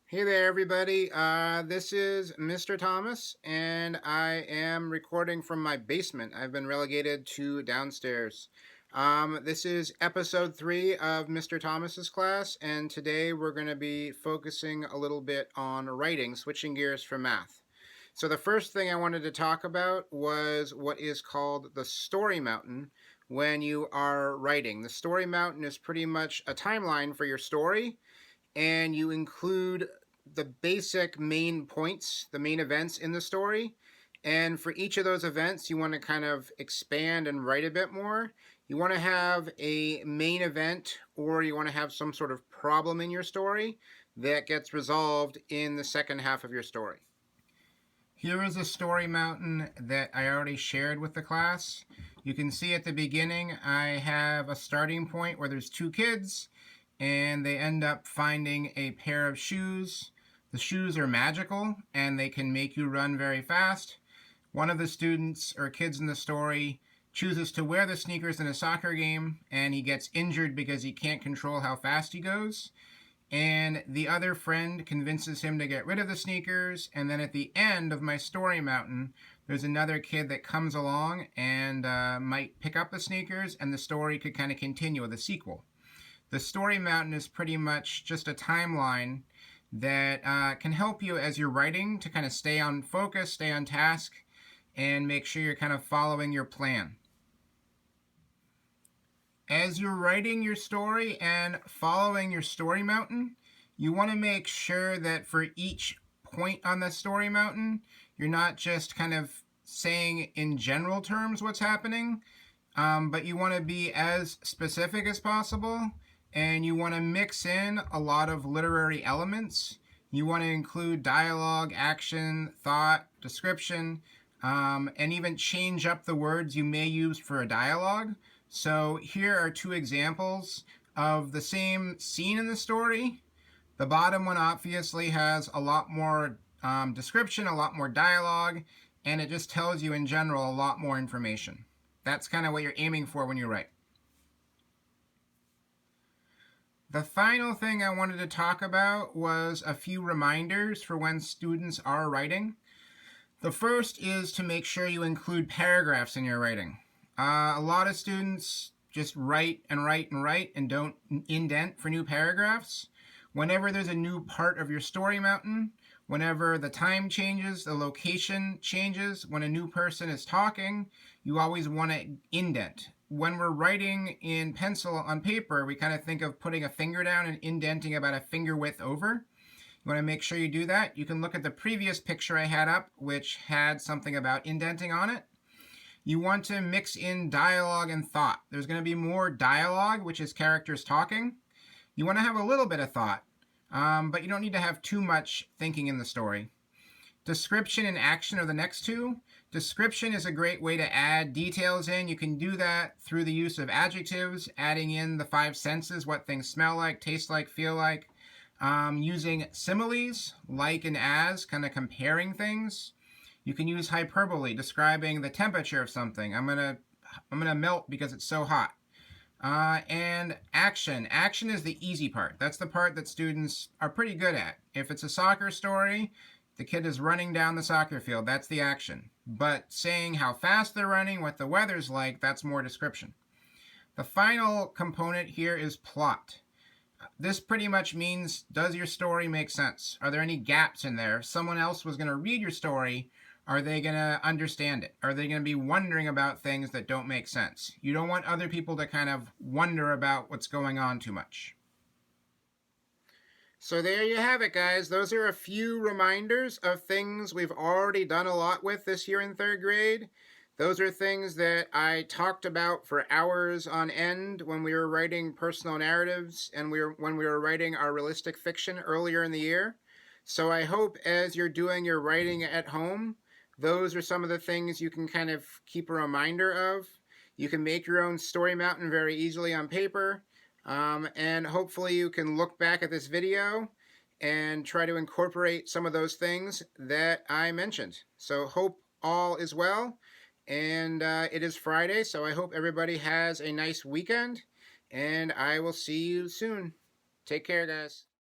Hey there, everybody. This is Mr. Thomas, and I am recording from my basement. I've been relegated to downstairs. This is episode 3 of Mr. Thomas's class, and today we're going to be focusing a little bit on writing, switching gears from math. So, the first thing I wanted to talk about was what is called the story mountain when you are writing. The story mountain is pretty much a timeline for your story, and you include the basic main points, the main events in the story. And for each of those events, you want to kind of expand and write a bit more. You want to have a main event, or you want to have some sort of problem in your story that gets resolved in the second half of your story. Here is a story mountain that I already shared with the class. You can see at the beginning I have a starting point where there's two kids and they end up finding a pair of shoes. The shoes are magical and they can make you run very fast. One of the students or kids in the story chooses to wear the sneakers in a soccer game and he gets injured because he can't control how fast he goes. And the other friend convinces him to get rid of the sneakers, and then at the end of my story mountain, there's another kid that comes along and might pick up the sneakers, and the story could kind of continue with a sequel. The story mountain is pretty much just a timeline that can help you as you're writing to kind of stay on focus, stay on task, and make sure you're kind of following your plan. As you're writing your story and following your story mountain, you want to make sure that for each point on the story mountain, you're not just kind of saying in general terms what's happening, but you want to be as specific as possible, and you want to mix in a lot of literary elements. You want to include dialogue, action, thought, description, and even change up the words you may use for a dialogue. So here are two examples of the same scene in the story. The bottom one obviously has a lot more description, a lot more dialogue, and it just tells you in general a lot more information. That's kind of what you're aiming for when you write. The final thing I wanted to talk about was a few reminders for when students are writing. The first is to make sure you include paragraphs in your writing. A lot of students just write and write and write and don't indent for new paragraphs. Whenever there's a new part of your story mountain, whenever the time changes, the location changes, when a new person is talking, you always want to indent. When we're writing in pencil on paper, we kind of think of putting a finger down and indenting about a finger width over. You want to make sure you do that. You can look at the previous picture I had up, which had something about indenting on it. You want to mix in dialogue and thought. There's going to be more dialogue, which is characters talking. You want to have a little bit of thought, but you don't need to have too much thinking in the story. Description and action are the next two. Description is a great way to add details in. You can do that through the use of adjectives, adding in the 5 senses, what things smell like, taste like, feel like. Using similes, like and as, kind of comparing things. You can use hyperbole, describing the temperature of something. I'm gonna melt because it's so hot. And action. Action is the easy part. That's the part that students are pretty good at. If it's a soccer story, the kid is running down the soccer field. That's the action. But saying how fast they're running, what the weather's like, that's more description. The final component here is plot. This pretty much means, does your story make sense? Are there any gaps in there? If someone else was going to read your story, are they going to understand it? Are they going to be wondering about things that don't make sense? You don't want other people to kind of wonder about what's going on too much. So there you have it, guys. Those are a few reminders of things we've already done a lot with this year in 3rd grade. Those are things that I talked about for hours on end when we were writing personal narratives and when we were writing our realistic fiction earlier in the year. So I hope as you're doing your writing at home, those are some of the things you can kind of keep a reminder of. You can make your own story mountain very easily on paper. And hopefully you can look back at this video and try to incorporate some of those things that I mentioned. So hope all is well. And it is Friday, so I hope everybody has a nice weekend. And I will see you soon. Take care, guys.